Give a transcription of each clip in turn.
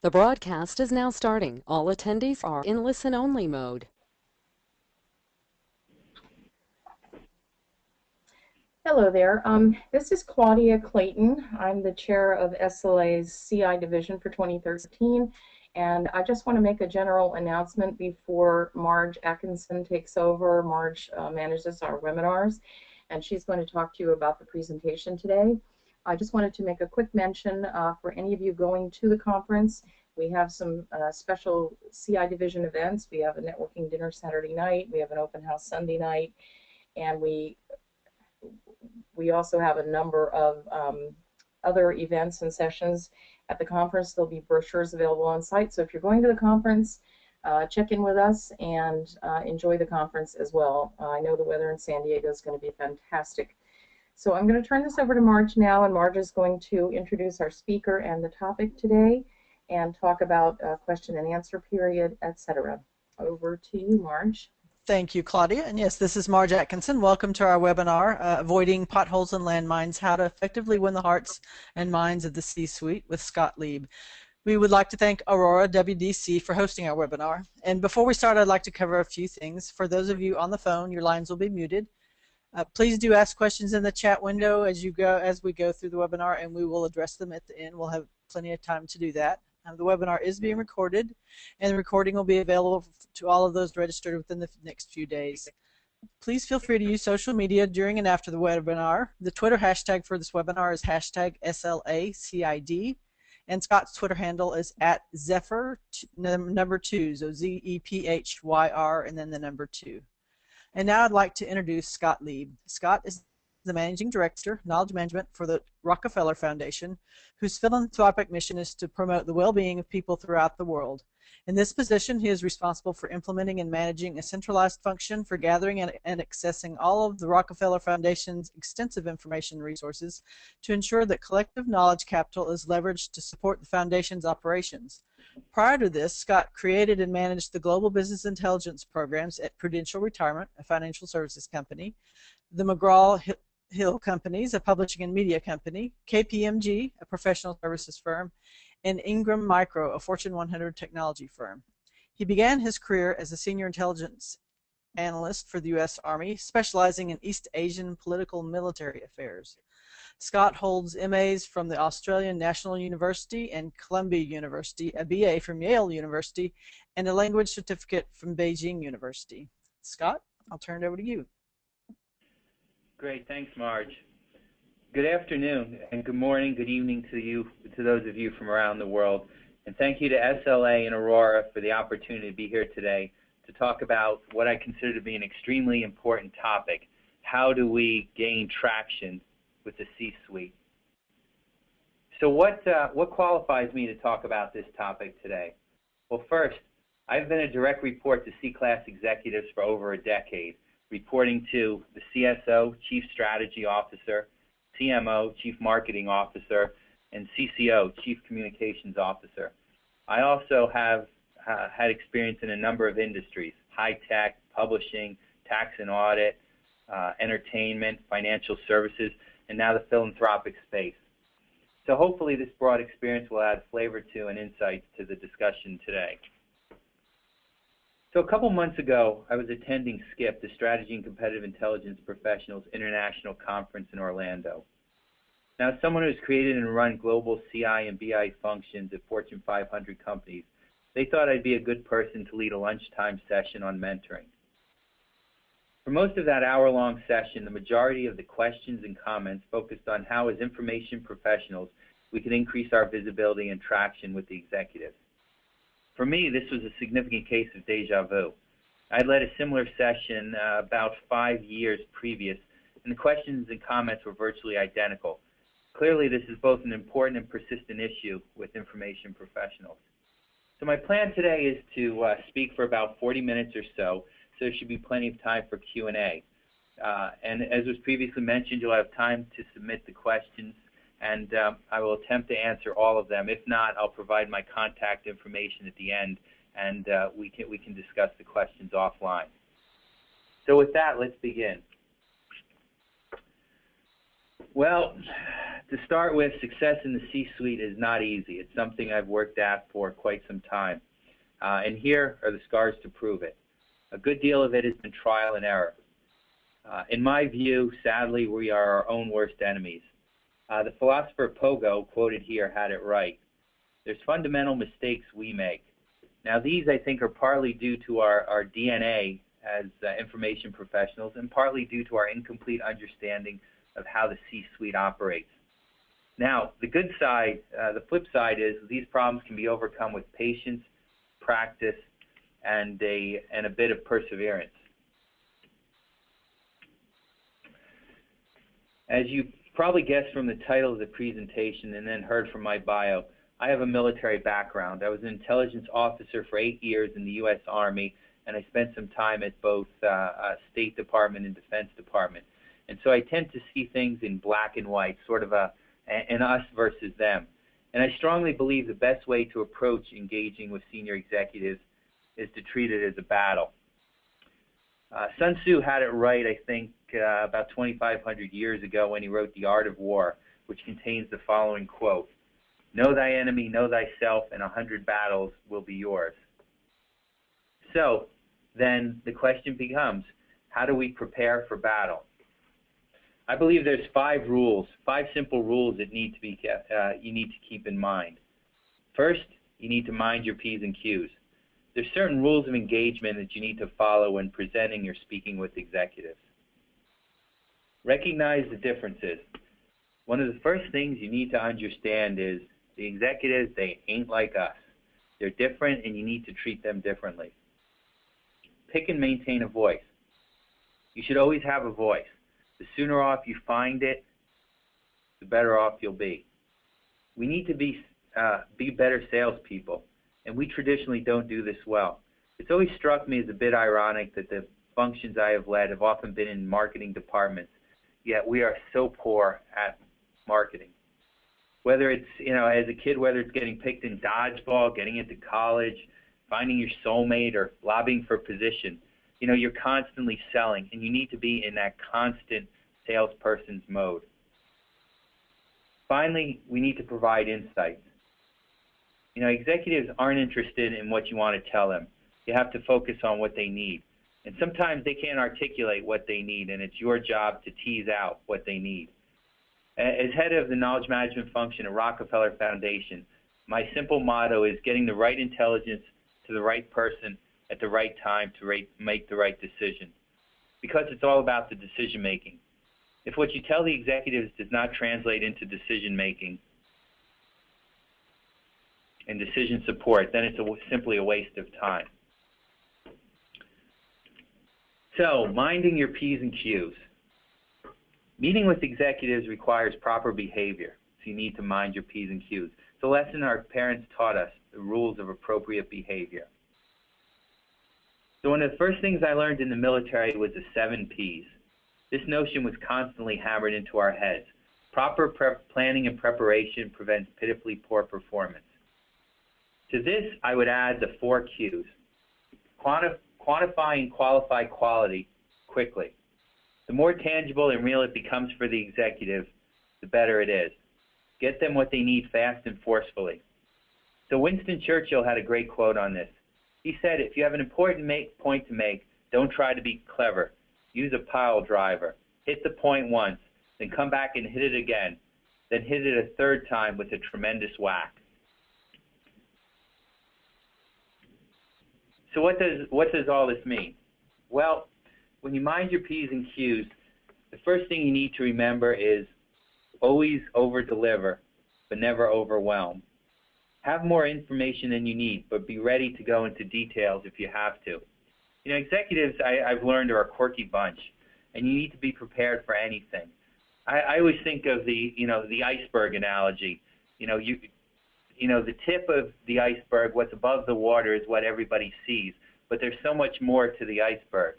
The broadcast is now starting. All attendees are in listen-only mode. Hello there. This is Claudia Clayton. I'm the chair of SLA's CI division for 2013, and I just want to make a general announcement before Marge Atkinson takes over. Marge manages our webinars, and she's going to talk to you about the presentation today. I just wanted to make a quick mention for any of you going to the conference. We have some special CI division events. We have a networking dinner Saturday night. We have an open house Sunday night, and we also have a number of other events and sessions at the conference. There'll be brochures available on site. So if you're going to the conference, check in with us and enjoy the conference as well. I know the weather in San Diego is going to be fantastic. So I'm going to turn this over to Marge now, and Marge is going to introduce our speaker and the topic today and talk about question and answer period, etc. Over to you, Marge. Thank you, Claudia. And yes, this is Marge Atkinson. Welcome to our webinar, Avoiding Potholes and Landmines, How to Effectively Win the Hearts and Minds of the C-Suite with Scott Lieb. We would like to thank Aurora WDC for hosting our webinar. And before we start, I'd like to cover a few things. For those of you on the phone, your lines will be muted. Please do ask questions in the chat window as we go through the webinar, and we will address them at the end. We'll have plenty of time to do that. The webinar is being recorded, and the recording will be available to all of those registered within the next few days. Please feel free to use social media during and after the webinar. The Twitter hashtag for this webinar is hashtag SLACID, and Scott's Twitter handle is @Zephyr number 2, so ZEPHYR and then the number 2. And now I'd like to introduce Scott Lieb. Scott is the Managing Director, Knowledge Management for the Rockefeller Foundation, whose philanthropic mission is to promote the well-being of people throughout the world. In this position, he is responsible for implementing and managing a centralized function for gathering and accessing all of the Rockefeller Foundation's extensive information resources to ensure that collective knowledge capital is leveraged to support the Foundation's operations. Prior to this, Scott created and managed the Global Business Intelligence programs at Prudential Retirement, a financial services company, the McGraw-Hill Companies, a publishing and media company, KPMG, a professional services firm, and Ingram Micro, a Fortune 100 technology firm. He began his career as a senior intelligence analyst for the U.S. Army, specializing in East Asian political military affairs. Scott holds MAs from the Australian National University and Columbia University, a BA from Yale University, and a language certificate from Beijing University. Scott, I'll turn it over to you. Great, thanks, Marge. Good afternoon and good morning, good evening to those of you from around the world. And thank you to SLA and Aurora for the opportunity to be here today to talk about what I consider to be an extremely important topic. How do we gain traction with the C-suite? So what qualifies me to talk about this topic today? Well, first, I've been a direct report to C-class executives for over a decade, reporting to the CSO, Chief Strategy Officer, CMO, Chief Marketing Officer, and CCO, Chief Communications Officer. I also have had experience in a number of industries: high tech, publishing, tax and audit, entertainment, financial services, and now the philanthropic space. So hopefully this broad experience will add flavor to and insights to the discussion today. So a couple months ago, I was attending SCIP, the Strategy and Competitive Intelligence Professionals International Conference in Orlando. Now, as someone who's created and run global CI and BI functions at Fortune 500 companies, they thought I'd be a good person to lead a lunchtime session on mentoring. For most of that hour-long session, the majority of the questions and comments focused on how, as information professionals, we could increase our visibility and traction with the executives. For me, this was a significant case of deja vu. I'd led a similar session about 5 years previous, and the questions and comments were virtually identical. Clearly, this is both an important and persistent issue with information professionals. So my plan today is to speak for about 40 minutes or so there should be plenty of time for Q&A. And as was previously mentioned, you'll have time to submit the questions, and I will attempt to answer all of them. If not, I'll provide my contact information at the end, and we can discuss the questions offline. So with that, let's begin. Well, to start with, success in the C-suite is not easy. It's something I've worked at for quite some time. And here are the scars to prove it. A good deal of it has been trial and error. In my view, sadly, we are our own worst enemies. The philosopher Pogo, quoted here, had it right. There's fundamental mistakes we make. Now, these, I think, are partly due to our DNA as information professionals and partly due to our incomplete understanding of how the C-suite operates. Now, the good side, the flip side is these problems can be overcome with patience, practice, and a bit of perseverance. As you probably guessed from the title of the presentation and then heard from my bio, I have a military background. I was an intelligence officer for 8 years in the U.S. Army, and I spent some time at both State Department and Defense Department. And so I tend to see things in black and white, sort of an us versus them. And I strongly believe the best way to approach engaging with senior executives is to treat it as a battle. Sun Tzu had it right, I think, about 2,500 years ago when he wrote The Art of War, which contains the following quote: "Know thy enemy, know thyself, and 100 battles will be yours." So then the question becomes, how do we prepare for battle? I believe there's 5 rules, 5 simple rules that need to be you need to keep in mind. First, you need to mind your P's and Q's. There's certain rules of engagement that you need to follow when presenting or speaking with executives. Recognize the differences. One of the first things you need to understand is the executives, they ain't like us. They're different and you need to treat them differently. Pick and maintain a voice. You should always have a voice. The sooner off you find it, the better off you'll be. We need to be better salespeople, and we traditionally don't do this well. It's always struck me as a bit ironic that the functions I have led have often been in marketing departments, yet we are so poor at marketing. Whether it's, as a kid, whether it's getting picked in dodgeball, getting into college, finding your soulmate, or lobbying for a position, you're constantly selling, and you need to be in that constant salesperson's mode. Finally, we need to provide insights. Executives aren't interested in what you want to tell them. You have to focus on what they need. And sometimes they can't articulate what they need, and it's your job to tease out what they need. As head of the knowledge management function at Rockefeller Foundation, my simple motto is getting the right intelligence to the right person at the right time to make the right decision. Because it's all about the decision making. If what you tell the executives does not translate into decision making and decision support, then it's simply a waste of time. So, minding your P's and Q's. Meeting with executives requires proper behavior, so you need to mind your P's and Q's. It's a lesson our parents taught us, the rules of appropriate behavior. So one of the first things I learned in the military was the 7 P's. This notion was constantly hammered into our heads. Proper planning and preparation prevents pitifully poor performance. To this, I would add the 4 Q's. Quantify and qualify quality quickly. The more tangible and real it becomes for the executive, the better it is. Get them what they need fast and forcefully. So Winston Churchill had a great quote on this. He said, if you have an important point to make, don't try to be clever. Use a pile driver. Hit the point once, then come back and hit it again, then hit it a 3rd time with a tremendous whack. So what does all this mean? Well, when you mind your P's and Q's, the first thing you need to remember is always over-deliver, but never overwhelm. Have more information than you need, but be ready to go into details if you have to. Executives, I've learned, are a quirky bunch, and you need to be prepared for anything. I always think of the iceberg analogy. The tip of the iceberg, what's above the water, is what everybody sees, but there's so much more to the iceberg.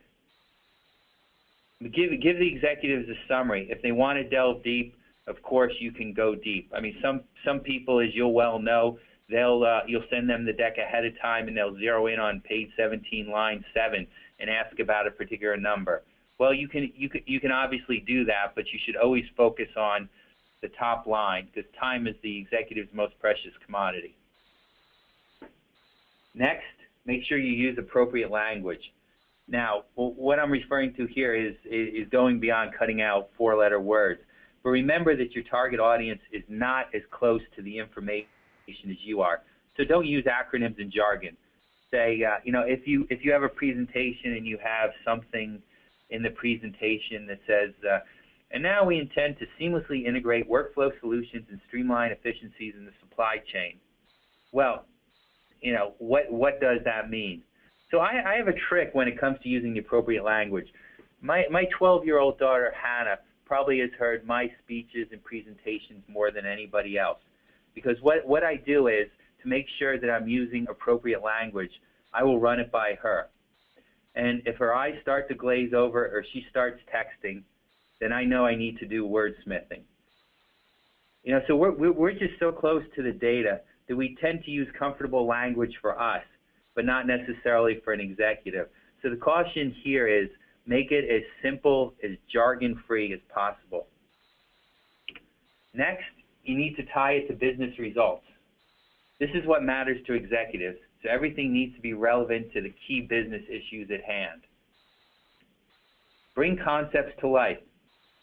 Give the executives a summary. If they want to delve deep, of course you can go deep. I mean, some people, as you'll well know, you'll send them the deck ahead of time and they'll zero in on page 17, line 7 and ask about a particular number. Well, you can obviously do that, but you should always focus on the top line because time is the executive's most precious commodity. Next, make sure you use appropriate language. Now, what I'm referring to here is going beyond cutting out four-letter words. But remember that your target audience is not as close to the information as you are. So don't use acronyms and jargon. Say, if you have a presentation and you have something in the presentation that says, and now we intend to seamlessly integrate workflow solutions and streamline efficiencies in the supply chain. Well, what does that mean? So I have a trick when it comes to using the appropriate language. My 12-year-old daughter, Hannah, probably has heard my speeches and presentations more than anybody else. Because what I do is, to make sure that I'm using appropriate language, I will run it by her. And if her eyes start to glaze over or she starts texting, then I know I need to do wordsmithing. So we're just so close to the data that we tend to use comfortable language for us, but not necessarily for an executive. So the caution here is make it as simple, as jargon-free as possible. Next, you need to tie it to business results. This is what matters to executives, so everything needs to be relevant to the key business issues at hand. Bring concepts to life.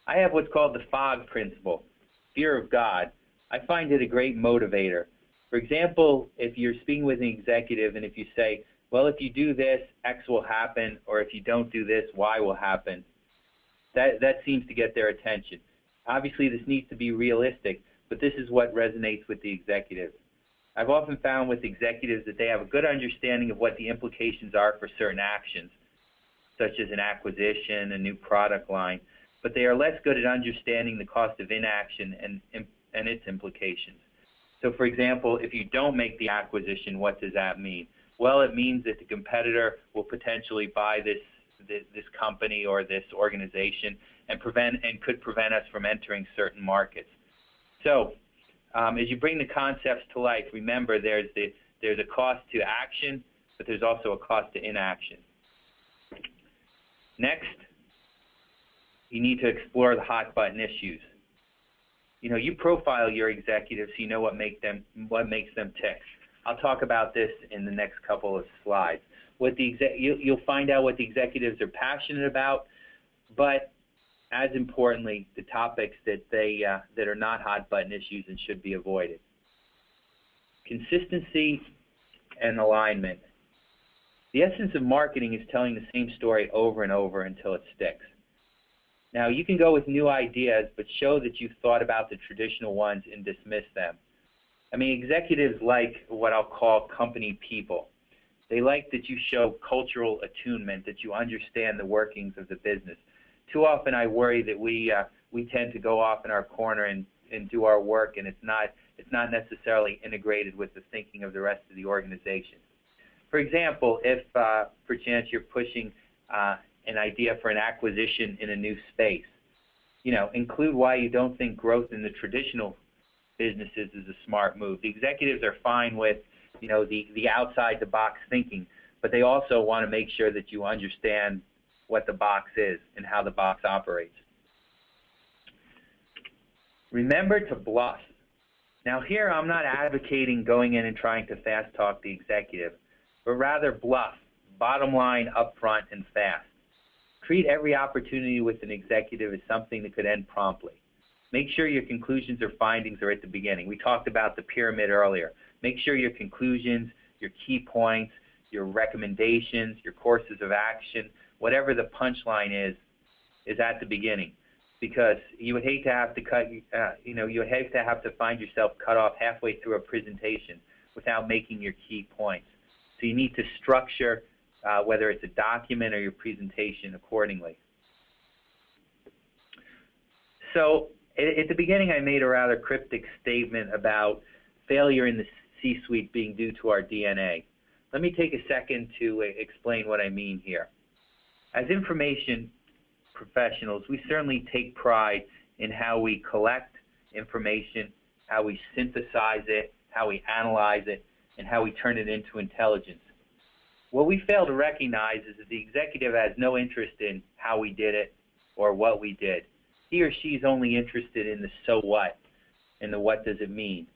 I have what's called the FOG principle, fear of God. I find it a great motivator. For example, if you're speaking with an executive and if you say, well, if you do this, X will happen, or if you don't do this, Y will happen, that seems to get their attention. Obviously, this needs to be realistic, but this is what resonates with the executive. I've often found with executives that they have a good understanding of what the implications are for certain actions, such as an acquisition, a new product line, but they are less good at understanding the cost of inaction and its implications. So, for example, if you don't make the acquisition, what does that mean? Well, it means that the competitor will potentially buy this company or this organization and could prevent us from entering certain markets. So, as you bring the concepts to life, remember there's a cost to action, but there's also a cost to inaction. Next, you need to explore the hot button issues. You profile your executives so you know what makes them tick. I'll talk about this in the next couple of slides. You'll find out what the executives are passionate about, but as importantly, the topics that are not hot button issues and should be avoided. Consistency and alignment. The essence of marketing is telling the same story over and over until it sticks. Now, you can go with new ideas, but show that you've thought about the traditional ones and dismiss them. I mean, executives like what I'll call company people. They like that you show cultural attunement, that you understand the workings of the business. Too often I worry that we tend to go off in our corner and do our work, and it's not necessarily integrated with the thinking of the rest of the organization. For example, if perchance you're pushing an idea for an acquisition in a new space, include why you don't think growth in the traditional businesses is a smart move. The executives are fine with, the outside the box thinking, but they also want to make sure that you understand what the box is and how the box operates. Remember to bluff. Now here I'm not advocating going in and trying to fast talk the executive, but rather bluff, bottom line, upfront, and fast. Treat every opportunity with an executive as something that could end promptly. Make sure your conclusions or findings are at the beginning. We talked about the pyramid earlier. Make sure your conclusions, your key points, your recommendations, your courses of action, whatever the punchline is at the beginning. Because you would hate to have to you would hate to have to find yourself cut off halfway through a presentation without making your key points. So you need to structure whether it's a document or your presentation accordingly. So at the beginning I made a rather cryptic statement about failure in the C-suite being due to our DNA. Let me take a second to explain what I mean here. As information professionals, we certainly take pride in how we collect information, how we synthesize it, how we analyze it, and how we turn it into intelligence. What we fail to recognize is that the executive has no interest in how we did it or what we did. He or she is only interested in the so what and the what does it mean.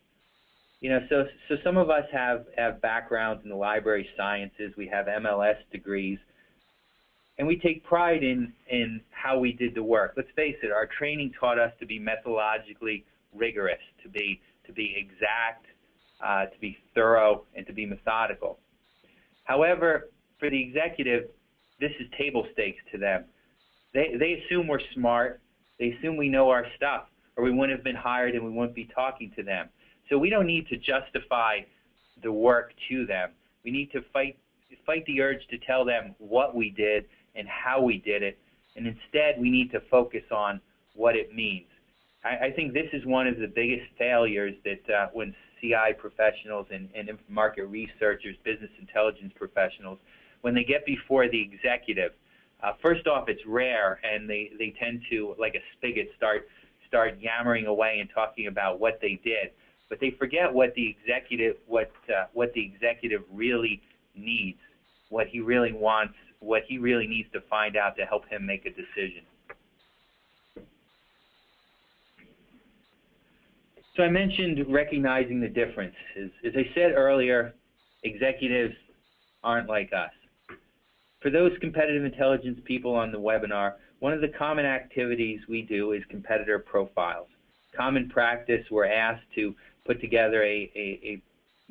You know, so some of us have backgrounds in the library sciences. We have MLS degrees, and we take pride in how we did the work. Let's face it, our training taught us to be methodologically rigorous, to be exact, to be thorough, and to be methodical. However, for the executive, this is table stakes to them. They assume we're smart. They assume we know our stuff, or we wouldn't have been hired and we wouldn't be talking to them. So we don't need to justify the work to them. We need to fight the urge to tell them what we did and how we did it, and instead we need to focus on what it means. I think this is one of the biggest failures that when CI professionals and market researchers, business intelligence professionals, when they get before the executive, first off, it's rare, and they tend to, like a spigot, start yammering away and talking about what they did. But they forget what the executive really needs, what he really wants, what he really needs to find out to help him make a decision. So I mentioned recognizing the difference. As I said earlier, executives aren't like us. For those competitive intelligence people on the webinar, one of the common activities we do is competitor profiles. Common practice, we're asked to put together a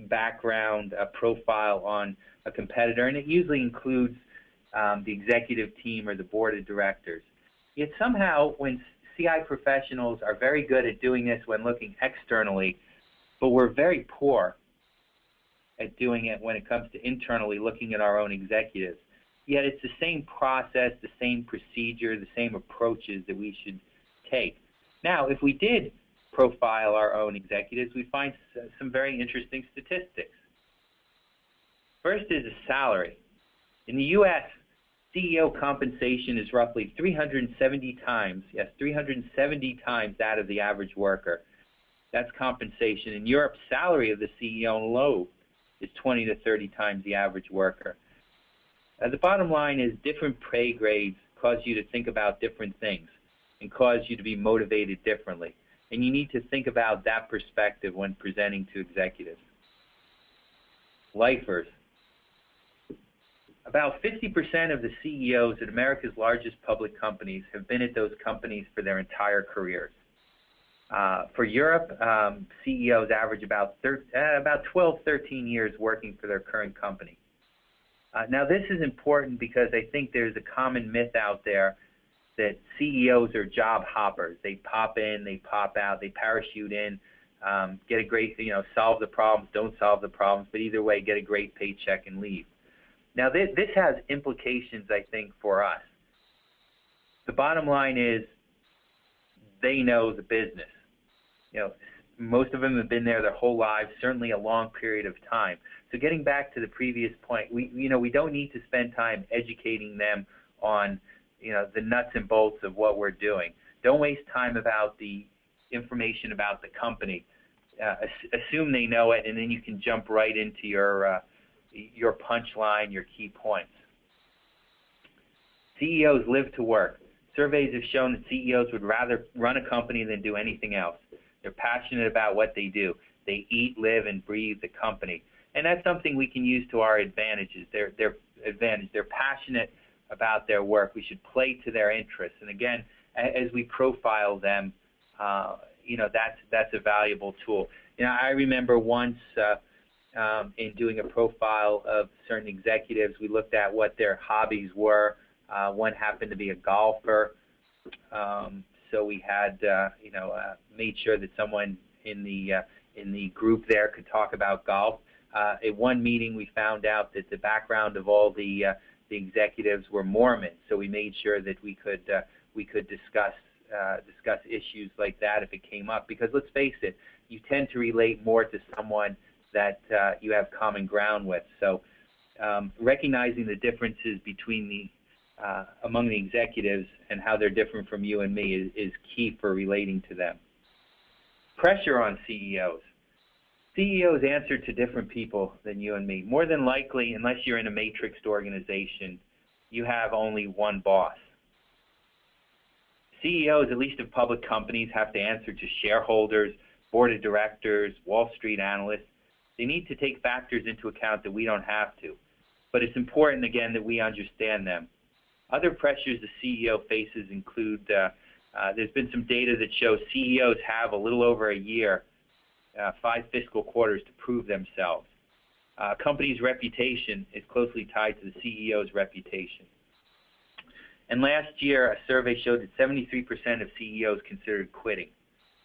background, a profile on a competitor, and it usually includes the executive team or the board of directors. Yet somehow, when CI professionals are very good at doing this when looking externally, but we're very poor at doing it when it comes to internally looking at our own executives. Yet it's the same process, the same procedure, the same approaches that we should take. Now, if we did profile our own executives, we find some very interesting statistics. First is the salary. In the U.S., CEO compensation is roughly 370 times, yes, 370 times that of the average worker. That's compensation. In Europe, salary of the CEO alone is 20 to 30 times the average worker. The bottom line is different pay grades cause you to think about different things and cause you to be motivated differently. And you need to think about that perspective when presenting to executives. Lifers. About 50% of the CEOs at America's largest public companies have been at those companies for their entire careers. For Europe, CEOs average about 12, 13 years working for their current company. Now, this is important because I think there's a common myth out there that CEOs are job hoppers. They pop in, they pop out, they parachute in, get a great, solve the problems, don't solve the problems, but either way, get a great paycheck and leave. Now, this has implications, I think, for us. The bottom line is they know the business. Most of them have been there their whole lives, certainly a long period of time. So getting back to the previous point, we don't need to spend time educating them on the nuts and bolts of what we're doing. Don't waste time about the information about the company. Assume they know it, and then you can jump right into your punchline, your key points. CEOs live to work. Surveys have shown that CEOs would rather run a company than do anything else. They're passionate about what they do. They eat, live, and breathe the company. And that's something we can use to our advantages. They're passionate about their work. We should play to their interests. And again, as we profile them, that's a valuable tool. I remember once in doing a profile of certain executives, we looked at what their hobbies were. One happened to be a golfer. So we had, made sure that someone in the group there could talk about golf. At one meeting, we found out that the background of all the executives were Mormon. So we made sure that we could discuss issues like that if it came up. Because let's face it, you tend to relate more to someone that you have common ground with. So recognizing the differences between among the executives and how they're different from you and me is key for relating to them. Pressure on CEOs. CEOs answer to different people than you and me. More than likely, unless you're in a matrixed organization, you have only one boss. CEOs, at least of public companies, have to answer to shareholders, board of directors, Wall Street analysts. They need to take factors into account that we don't have to. But it's important, again, that we understand them. Other pressures the CEO faces include, there's been some data that shows CEOs have a little over a year, 5 fiscal quarters to prove themselves. A company's reputation is closely tied to the CEO's reputation. And last year, a survey showed that 73% of CEOs considered quitting.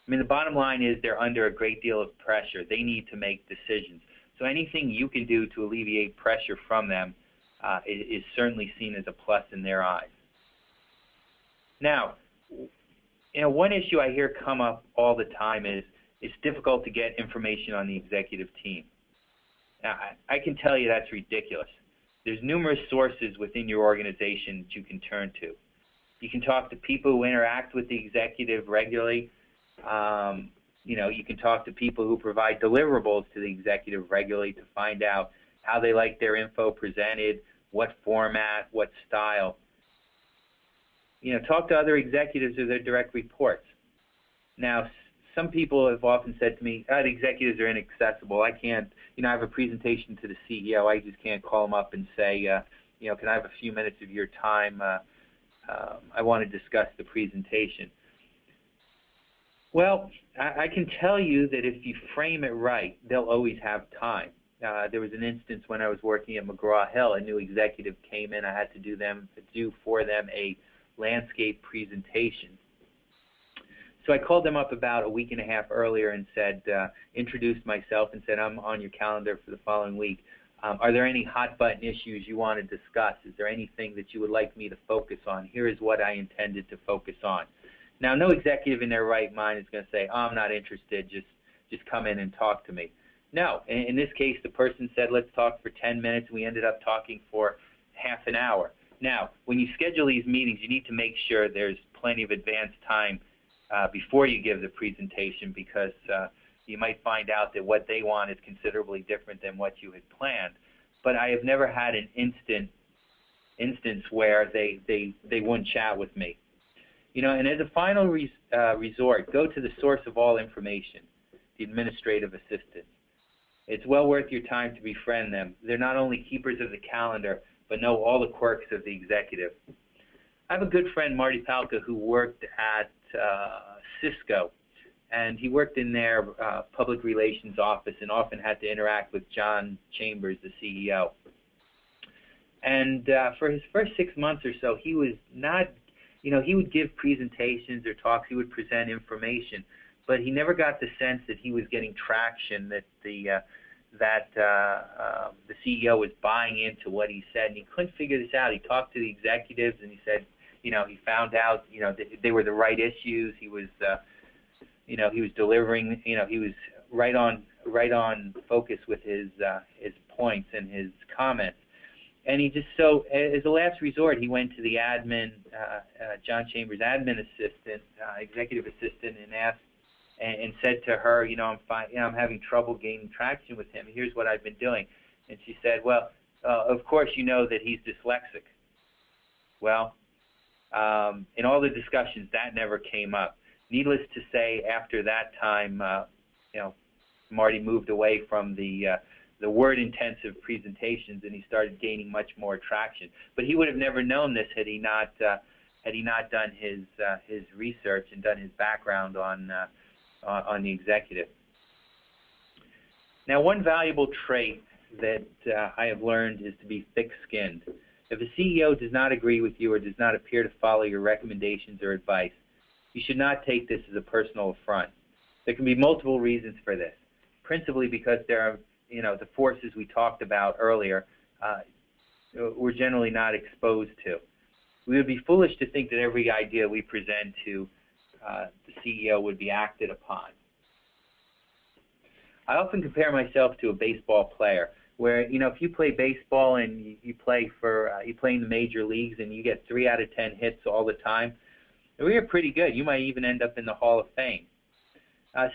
I mean, the bottom line is they're under a great deal of pressure. They need to make decisions. So anything you can do to alleviate pressure from them is certainly seen as a plus in their eyes. Now, one issue I hear come up all the time is it's difficult to get information on the executive team. Now, I can tell you that's ridiculous. There's numerous sources within your organization that you can turn to. You can talk to people who interact with the executive regularly. You can talk to people who provide deliverables to the executive regularly to find out how they like their info presented, what format, what style. Talk to other executives or their direct reports. Now, some people have often said to me, the executives are inaccessible. I can't, I have a presentation to the CEO. I just can't call them up and say, can I have a few minutes of your time? I want to discuss the presentation. Well, I can tell you that if you frame it right, they'll always have time. There was an instance when I was working at McGraw-Hill, a new executive came in. I had to do for them a landscape presentation. So I called them up about a week and a half earlier and said, introduced myself and said, I'm on your calendar for the following week. Are there any hot button issues you want to discuss? Is there anything that you would like me to focus on? Here is what I intended to focus on. Now, no executive in their right mind is going to say, I'm not interested, just come in and talk to me. No, in this case, the person said, let's talk for 10 minutes, and we ended up talking for half an hour. Now, when you schedule these meetings, you need to make sure there's plenty of advance time before you give the presentation, because you might find out that what they want is considerably different than what you had planned. But I have never had an instance where they wouldn't chat with me. And as a final resort, go to the source of all information, the administrative assistant. It's well worth your time to befriend them. They're not only keepers of the calendar, but know all the quirks of the executive. I have a good friend, Marty Palka, who worked at Cisco, and he worked in their public relations office and often had to interact with John Chambers, the CEO. And for his first 6 months or so, he was not, he would give presentations or talks, he would present information, but he never got the sense that he was getting traction, that the CEO was buying into what he said, and he couldn't figure this out. He talked to the executives, and he said, he found out, they were the right issues. He was, he was delivering, he was right on focus with his points and his comments. And he just, so as a last resort, he went to the admin, John Chambers' admin assistant, executive assistant, and asked, and said to her, I'm having trouble gaining traction with him. Here's what I've been doing. And she said, well, of course you know that he's dyslexic. Well, in all the discussions, that never came up. Needless to say, after that time, Marty moved away from the word-intensive presentations, and he started gaining much more traction. But he would have never known this had he not done his research and done his background on the executive. Now, one valuable trait that I have learned is to be thick-skinned. If a CEO does not agree with you or does not appear to follow your recommendations or advice, you should not take this as a personal affront. There can be multiple reasons for this, principally because there are, the forces we talked about earlier, we're generally not exposed to. We would be foolish to think that every idea we present to the CEO would be acted upon. I often compare myself to a baseball player, where if you play baseball and you play in the major leagues and you get 3 out of 10 hits all the time, we are pretty good. You might even end up in the Hall of Fame.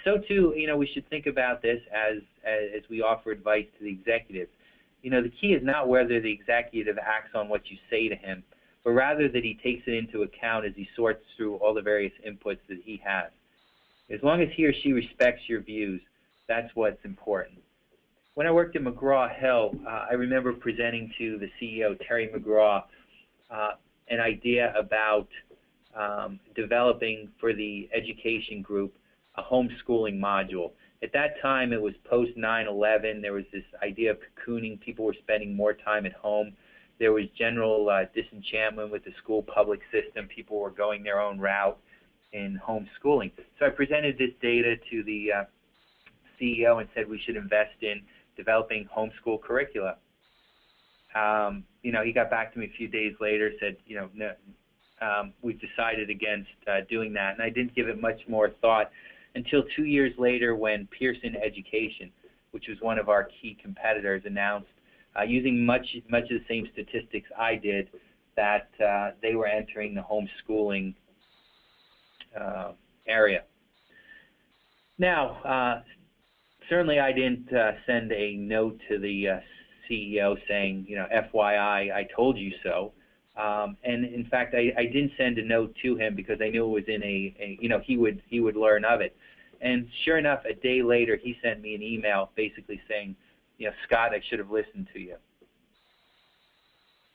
So too, we should think about this as we offer advice to the executive. The key is not whether the executive acts on what you say to him, but rather that he takes it into account as he sorts through all the various inputs that he has. As long as he or she respects your views, that's what's important. When I worked at McGraw-Hill, I remember presenting to the CEO, Terry McGraw, an idea about developing for the education group a homeschooling module. At that time, it was post 9/11. There was this idea of cocooning. People were spending more time at home. There was general disenchantment with the school public system. People were going their own route in homeschooling. So I presented this data to the CEO and said we should invest in developing homeschool curricula. He got back to me a few days later, said, no, we've decided against doing that. And I didn't give it much more thought until 2 years later when Pearson Education, which was one of our key competitors, announced, using much of the same statistics I did, that they were entering the homeschooling area. Now, certainly I didn't send a note to the CEO saying, FYI, I told you so. And in fact, I didn't send a note to him because I knew it was in he would learn of it. And sure enough, a day later, he sent me an email basically saying, Scott, I should have listened to you.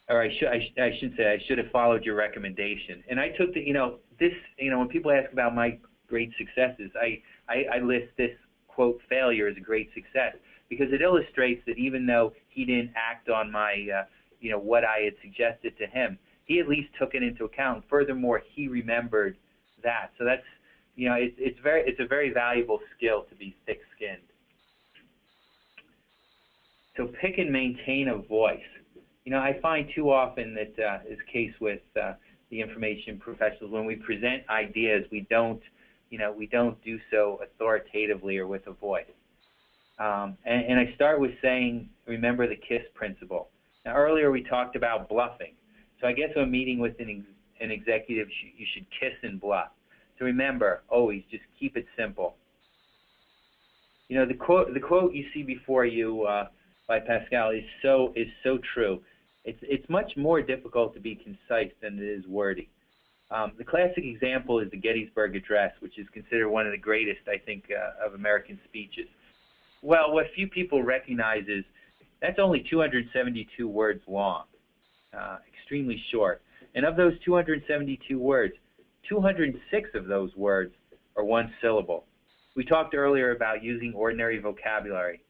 Or I should say I should have followed your recommendation. And I took when people ask about my great successes, I list this quote failure as a great success because it illustrates that even though he didn't act on my what I had suggested to him, he at least took it into account. Furthermore, he remembered that. So that's it's a very valuable skill to be thick-skinned. So pick and maintain a voice. I find too often that is the case with the information professionals. When we present ideas, we don't do so authoritatively or with a voice. And I start with saying, remember the KISS principle. Now, earlier we talked about bluffing. So I guess when meeting with an executive, you should kiss and bluff. So remember, always just keep it simple. The quote you see before you by Pascal is so true. It's much more difficult to be concise than it is wordy. The classic example is the Gettysburg Address, which is considered one of the greatest, I think, of American speeches. Well, what few people recognize is that's only 272 words long, extremely short. And of those 272 words, 206 of those words are one syllable. We talked earlier about using ordinary vocabulary,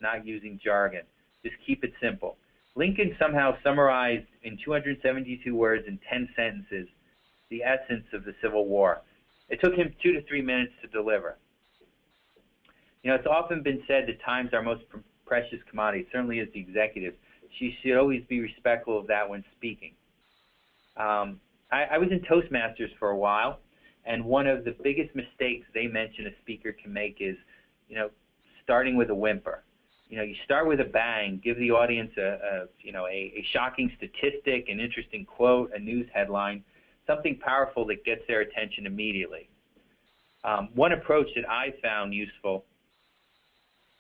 not using jargon. Just keep it simple. Lincoln somehow summarized in 272 words in 10 sentences the essence of the Civil War. It took him 2 to 3 minutes to deliver. It's often been said that time's our most precious commodity. It certainly is the executive. She should always be respectful of that when speaking. I was in Toastmasters for a while, and one of the biggest mistakes they mention a speaker can make is, starting with a whimper. You start with a bang, give the audience a shocking statistic, an interesting quote, a news headline, something powerful that gets their attention immediately. One approach that I found useful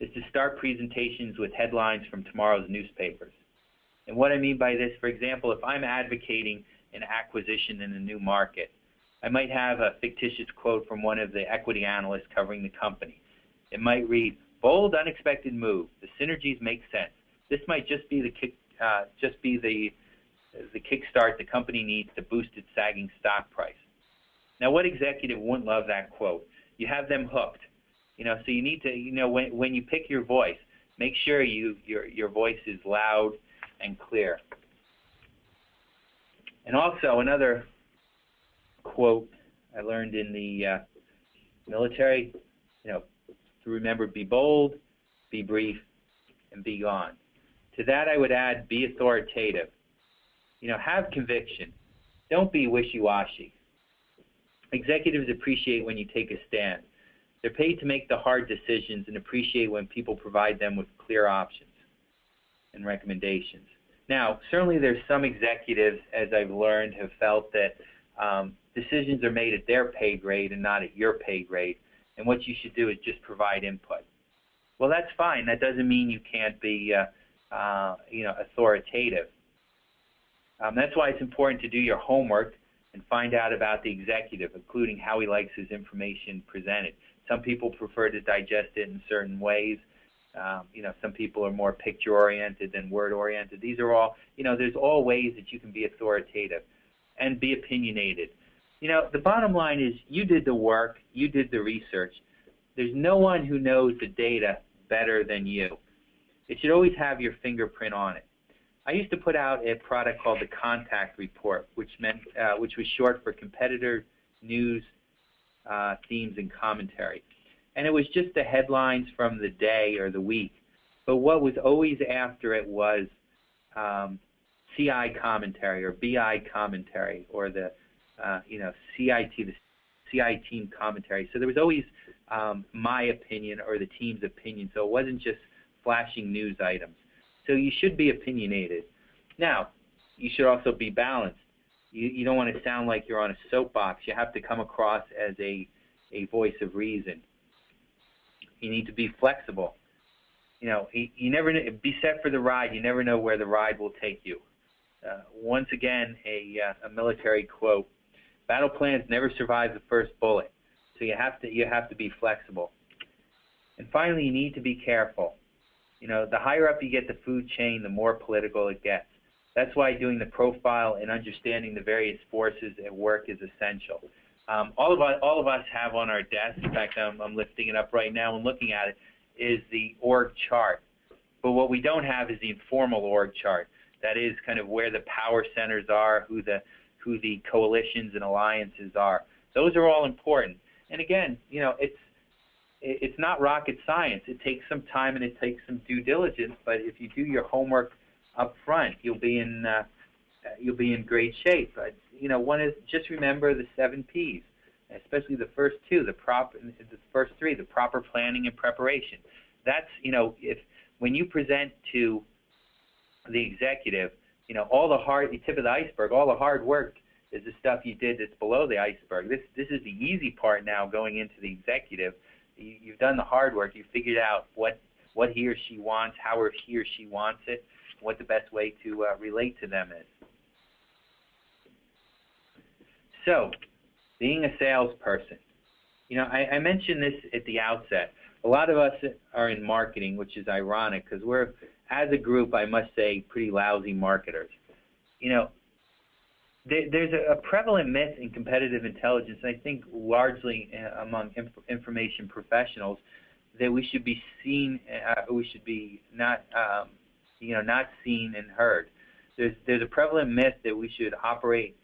is to start presentations with headlines from tomorrow's newspapers. And what I mean by this, for example, if I'm advocating an acquisition in a new market, I might have a fictitious quote from one of the equity analysts covering the company. It might read, "Bold, unexpected move. The synergies make sense. This might just be the kickstart the company needs to boost its sagging stock price." Now, what executive wouldn't love that quote? You have them hooked. So you need to, when you pick your voice, make sure your voice is loud and clear. And also another quote I learned in the military, to remember, be bold, be brief, and be gone. To that I would add, be authoritative. Have conviction. Don't be wishy-washy. Executives appreciate when you take a stand. They're paid to make the hard decisions and appreciate when people provide them with clear options and recommendations. Now, certainly there's some executives, as I've learned, have felt that decisions are made at their pay grade and not at your pay grade. and what you should do is just provide input. Well, that's fine. That doesn't mean you can't be authoritative. That's why it's important to do your homework and find out about the executive, including how he likes his information presented. Some people prefer to digest it in certain ways. Some people are more picture-oriented than word-oriented. These are all, there's all ways that you can be authoritative and be opinionated. The bottom line is you did the work, you did the research. There's no one who knows the data better than you. It should always have your fingerprint on it. I used to put out a product called the Contact Report, which was short for Competitor News, Themes, and Commentary. And it was just the headlines from the day or the week. But what was always after it was CI commentary or BI commentary or the CIT, the CI team commentary. So there was always my opinion or the team's opinion. So it wasn't just flashing news items. So you should be opinionated. Now, you should also be balanced. You don't want to sound like you're on a soapbox. You have to come across as a voice of reason. You need to be flexible. You never be set for the ride. You never know where the ride will take you. Once again, a military quote: "Battle plans never survive the first bullet." So you have to be flexible. And finally, you need to be careful. The higher up you get the food chain, the more political it gets. That's why doing the profile and understanding the various forces at work is essential. All of us have on our desk, in fact, I'm lifting it up right now and looking at it, is the org chart. But what we don't have is the informal org chart. That is kind of where the power centers are, who the coalitions and alliances are. Those are all important. And again, it's not rocket science. It takes some time and it takes some due diligence. But if you do your homework up front, you'll be in great shape. But one is just remember the 7 P's, especially the first two, the first 3, the proper planning and preparation. That's when you present to the executive, all the tip of the iceberg, all the hard work is the stuff you did that's below the iceberg. This is the easy part now going into the executive. You've done the hard work. You figured out what he or she wants, how he or she wants it, what the best way to relate to them is. So, being a salesperson. I mentioned this at the outset. A lot of us are in marketing, which is ironic because we're, as a group, I must say, pretty lousy marketers. There's a prevalent myth in competitive intelligence, I think largely among information professionals, that we should be seen, we should be not seen and heard. There's a prevalent myth that we should operate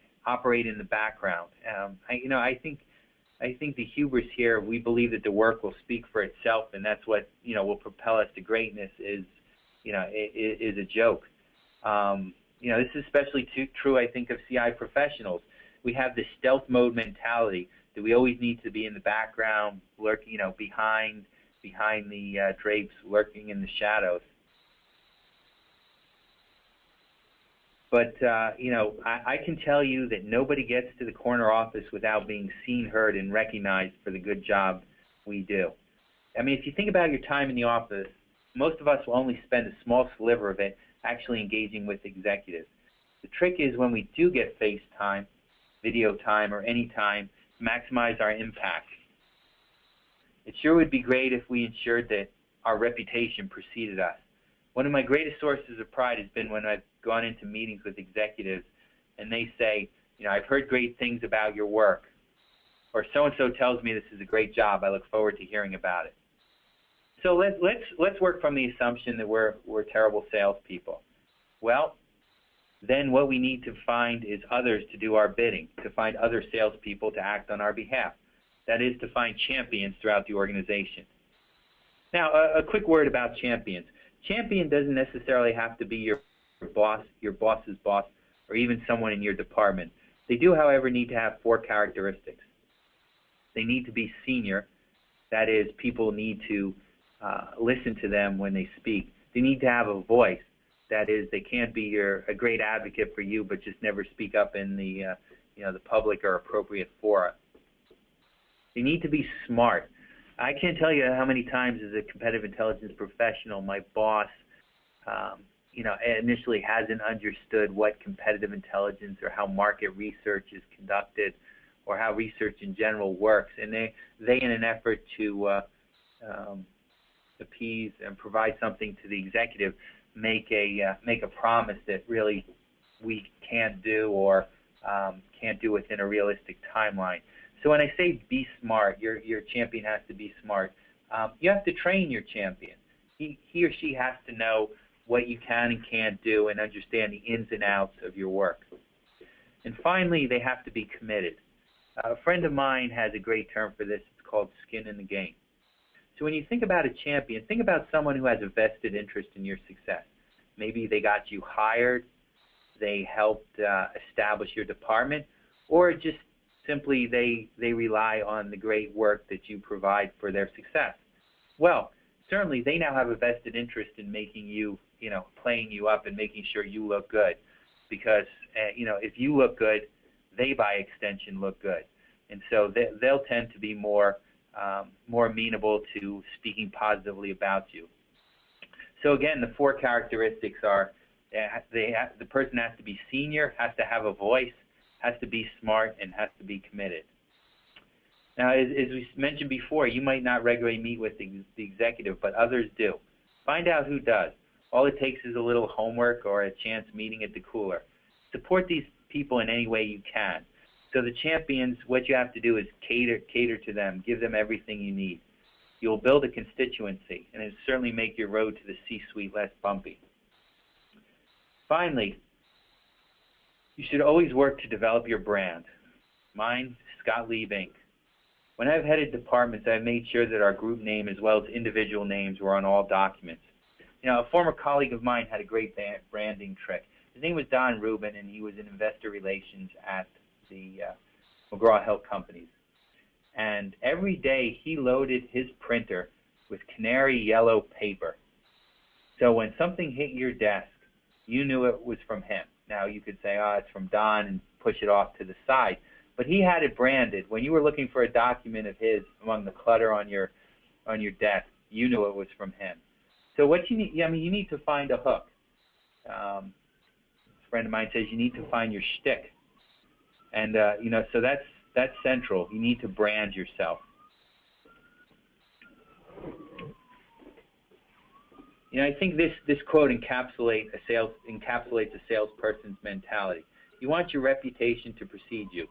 in the background. I think the hubris here, we believe that the work will speak for itself, and that's what will propel us to greatness. Is a joke. This is especially true, I think, of CI professionals. We have this stealth mode mentality that we always need to be in the background, lurking, behind the drapes, lurking in the shadows. But, I can tell you that nobody gets to the corner office without being seen, heard, and recognized for the good job we do. I mean, if you think about your time in the office, most of us will only spend a small sliver of it actually engaging with executives. The trick is when we do get face time, video time, or any time, to maximize our impact. It sure would be great if we ensured that our reputation preceded us. One of my greatest sources of pride has been when I've gone into meetings with executives and they say, I've heard great things about your work, or so-and-so tells me this is a great job. I look forward to hearing about it. So let's work from the assumption that we're terrible salespeople. Well, then what we need to find is others to do our bidding, to find other salespeople to act on our behalf. That is, to find champions throughout the organization. Now, a quick word about champions. Champion doesn't necessarily have to be your boss, your boss's boss, or even someone in your department. They do, however, need to have 4 characteristics. They need to be senior. That is, people need to listen to them when they speak. They need to have a voice. That is, they can't be a great advocate for you, but just never speak up in the public or appropriate fora. They need to be smart. I can't tell you how many times as a competitive intelligence professional my boss initially hasn't understood what competitive intelligence or how market research is conducted or how research in general works. And they in an effort to appease and provide something to the executive, make a promise that really we can't do or can't do within a realistic timeline. So when I say be smart, your champion has to be smart. You have to train your champion. He or she has to know what you can and can't do and understand the ins and outs of your work. And finally, they have to be committed. A friend of mine has a great term for this. It's called skin in the game. So when you think about a champion, think about someone who has a vested interest in your success. Maybe they got you hired, they helped establish your department, or just simply they rely on the great work that you provide for their success. Well, certainly they now have a vested interest in making you, playing you up and making sure you look good. Because, if you look good, they by extension look good. And so they'll tend to be more amenable to speaking positively about you. So again, the four characteristics are the person has to be senior, has to have a voice, has to be smart, and has to be committed. Now, as we mentioned before, you might not regularly meet with the executive, but others do. Find out who does. All it takes is a little homework or a chance meeting at the cooler. Support these people in any way you can. So the champions, what you have to do is cater to them, give them everything you need. You'll build a constituency, and it'll certainly make your road to the C-suite less bumpy. Finally, you should always work to develop your brand. Mine, Scott Lieb, Inc. When I've headed departments, I've made sure that our group name as well as individual names were on all documents. A former colleague of mine had a great branding trick. His name was Don Rubin, and he was in investor relations at the McGraw-Hill Companies. And every day he loaded his printer with canary yellow paper. So when something hit your desk, you knew it was from him. Now you could say, it's from Don, and push it off to the side. But he had it branded. When you were looking for a document of his among the clutter on your desk, you knew it was from him. So what you need, you need to find a hook. A friend of mine says you need to find your shtick. And, so that's central. You need to brand yourself. I think this quote encapsulates a salesperson's mentality. You want your reputation to precede you.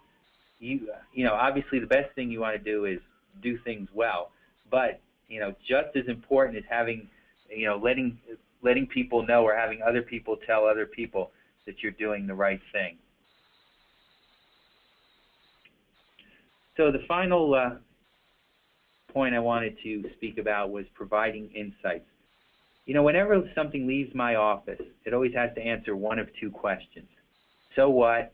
Obviously the best thing you want to do is do things well, but, just as important is having, letting people know or having other people tell other people that you're doing the right thing. So the final point I wanted to speak about was providing insights. Whenever something leaves my office, it always has to answer one of two questions. So what?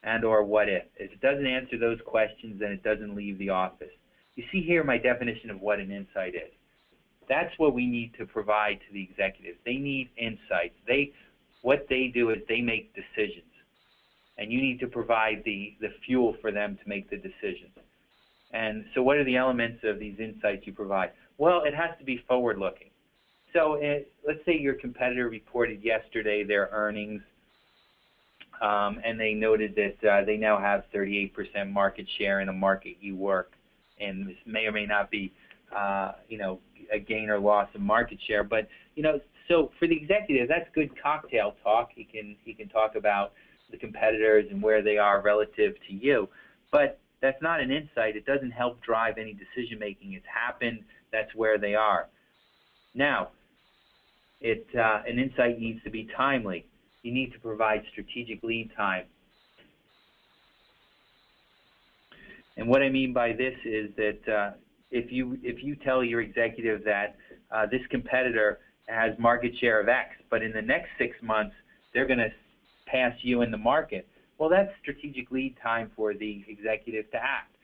And or what if? If it doesn't answer those questions, then it doesn't leave the office. You see here my definition of what an insight is. That's what we need to provide to the executives. They need insights. What they do is they make decisions. And you need to provide the fuel for them to make the decisions. And so what are the elements of these insights you provide? Well, it has to be forward-looking. So let's say your competitor reported yesterday their earnings, and they noted that they now have 38% market share in a market you work in. This may or may not be, a gain or loss of market share, but so for the executive, that's good cocktail talk. He can talk about the competitors and where they are relative to you, but that's not an insight. It doesn't help drive any decision making. It's happened. That's where they are. Now, an insight needs to be timely. You need to provide strategic lead time. And what I mean by this is that if you tell your executive that this competitor has market share of X, but in the next 6 months they're going to pass you in the market, well, that's strategic lead time for the executive to act.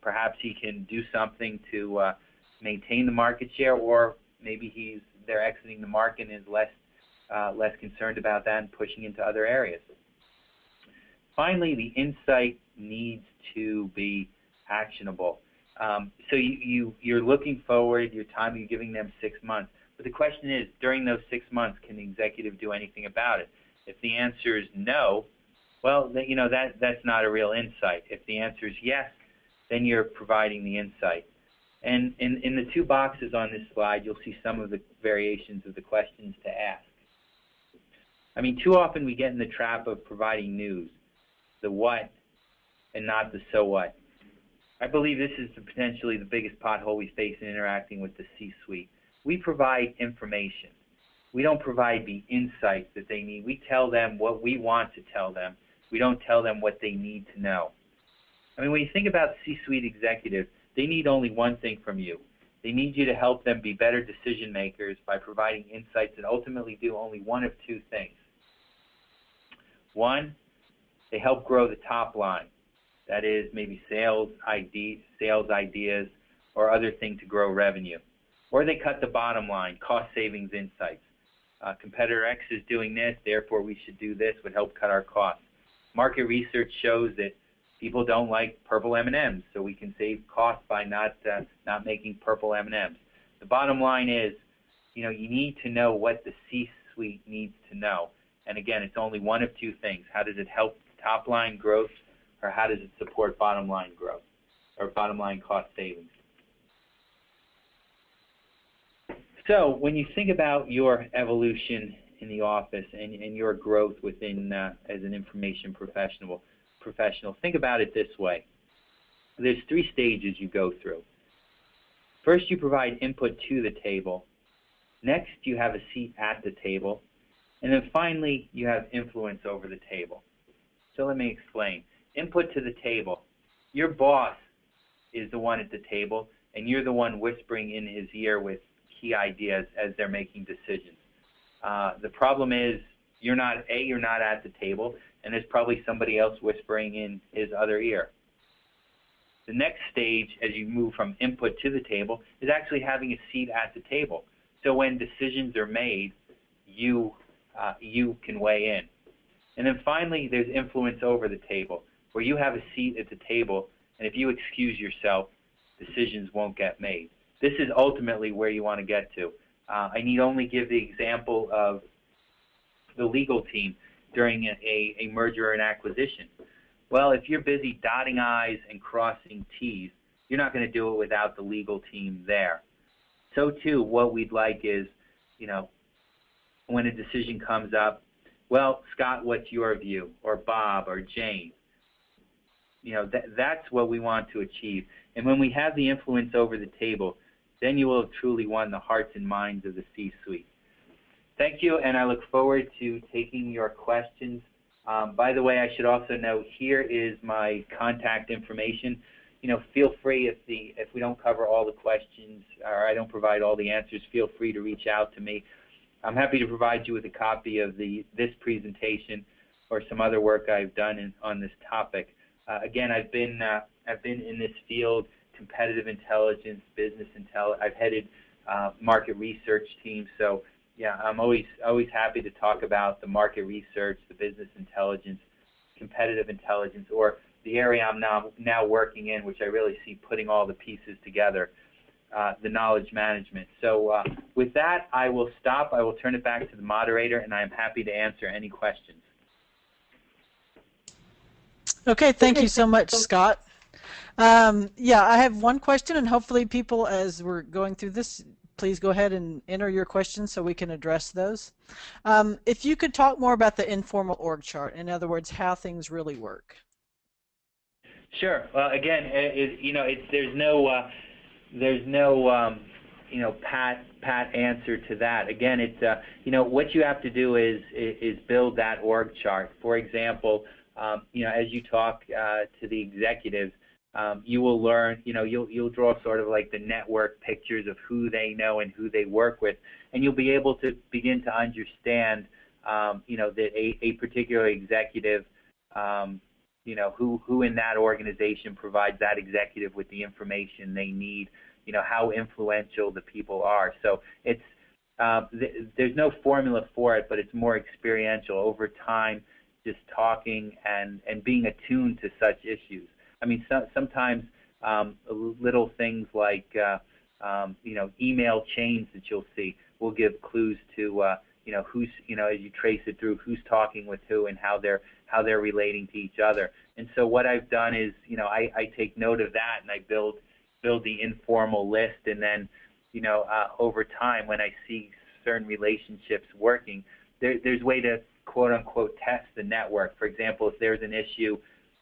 Perhaps he can do something to maintain the market share, or maybe they're exiting the market and is less concerned about that and pushing into other areas. Finally, the insight needs to be actionable. So you're looking forward, you're giving them 6 months. But the question is, during those 6 months, can the executive do anything about it? If the answer is no, well, that's not a real insight. If the answer is yes, then you're providing the insight. And in the 2 boxes on this slide, you'll see some of the variations of the questions to ask. I mean, too often we get in the trap of providing news, the what and not the so what. I believe this is potentially the biggest pothole we face in interacting with the C-suite. We provide information. We don't provide the insight that they need. We tell them what we want to tell them. We don't tell them what they need to know. I mean, when you think about C-suite executives, they need only one thing from you. They need you to help them be better decision makers by providing insights that ultimately do only one of 2 things. One, they help grow the top line. That is maybe sales ideas, or other thing to grow revenue. Or they cut the bottom line, cost savings insights. Competitor X is doing this, therefore we should do this, would help cut our costs. Market research shows that people don't like purple M&Ms, so we can save costs by not making purple M&Ms. The bottom line is, you need to know what the C-suite needs to know. And again, it's only one of 2 things. How does it help top line growth, or how does it support bottom line growth, or bottom line cost savings? So when you think about your evolution in the office and your growth within as an information professional, think about it this way. There's 3 stages you go through. First, you provide input to the table. Next, you have a seat at the table. And then finally, you have influence over the table. So let me explain. Input to the table. Your boss is the one at the table, and you're the one whispering in his ear with key ideas as they're making decisions. The problem is you're not at the table, and there's probably somebody else whispering in his other ear. The next stage, as you move from input to the table, is actually having a seat at the table. So when decisions are made, you can weigh in. And then finally, there's influence over the table, where you have a seat at the table, and if you excuse yourself, decisions won't get made. This is ultimately where you want to get to. I need only give the example of the legal team during a merger and acquisition. Well, if you're busy dotting I's and crossing T's, you're not going to do it without the legal team there. So too, what we'd like is, when a decision comes up, well, Scott, what's your view? Or Bob, or Jane? That's what we want to achieve. And when we have the influence over the table, then you will have truly won the hearts and minds of the C-suite. Thank you, and I look forward to taking your questions. By the way, I should also note, here is my contact information. Feel free, if we don't cover all the questions or I don't provide all the answers, feel free to reach out to me. I'm happy to provide you with a copy of this presentation or some other work I've done on this topic. Again, I've been in this field, competitive intelligence, business intelligence. I've headed market research teams, so yeah, I'm always happy to talk about the market research, the business intelligence, competitive intelligence, or the area I'm now working in, which I really see putting all the pieces together, the knowledge management. So with that, I will stop. I will turn it back to the moderator, and I am happy to answer any questions. Okay, thank you so much, Scott. Yeah, I have one question, and hopefully people, as we're going through this, please go ahead and enter your questions so we can address those. If you could talk more about the informal org chart, in other words, how things really work. Sure. Well, again, there's no pat answer to that. Again, it's what you have to do is build that org chart. For example, as you talk to the executives, you will learn, you'll draw sort of like the network pictures of who they know and who they work with, and you'll be able to begin to understand, that a particular executive, who in that organization provides that executive with the information they need, how influential the people are. So it's there's no formula for it, but it's more experiential over time, just talking and being attuned to such issues. I mean, sometimes little things like email chains that you'll see will give clues to who's as you trace it through who's talking with who and how they're relating to each other. And so what I've done is I take note of that and I build the informal list, and then over time when I see certain relationships working, there's a way to quote unquote test the network. For example, if there's an issue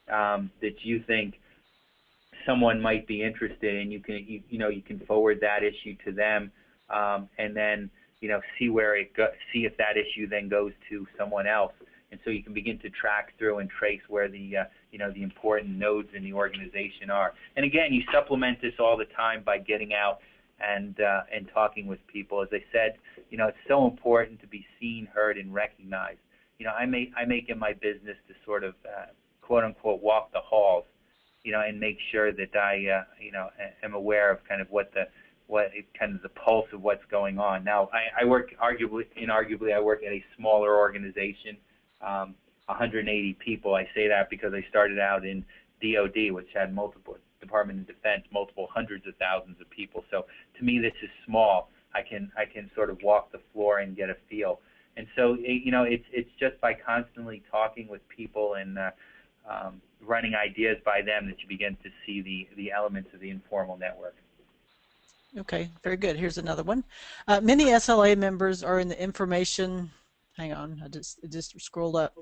that you think someone might be interested in, you can forward that issue to them, and then see where see if that issue then goes to someone else, and so you can begin to track through and trace where the the important nodes in the organization are. And again, you supplement this all the time by getting out and talking with people. As I said, it's so important to be seen, heard, and recognized. I make it my business to sort of quote unquote walk the halls, and make sure that I am aware of kind of what kind of the pulse of what's going on. Now, I work inarguably I work at a smaller organization, 180 people. I say that because I started out in DOD, which had multiple Department of Defense, multiple hundreds of thousands of people. So to me, this is small. I can sort of walk the floor and get a feel. And so it's just by constantly talking with people and running ideas by them that you begin to see the elements of the informal network. Okay, very good. Here's another one. Many SLA members are in the information. Hang on, it just scrolled up.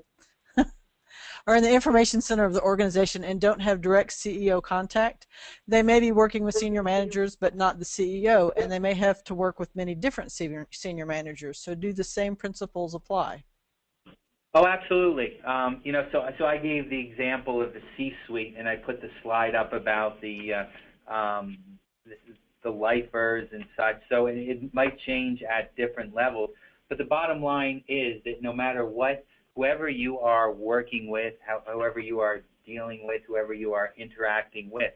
Are in the information center of the organization and don't have direct CEO contact. They may be working with senior managers, but not the CEO, and they may have to work with many different senior managers. So do the same principles apply? Oh, absolutely. So I gave the example of the C-suite, and I put the slide up about the lifers and such. So it might change at different levels, but the bottom line is that no matter what, whoever you are working with, however you are dealing with, whoever you are interacting with,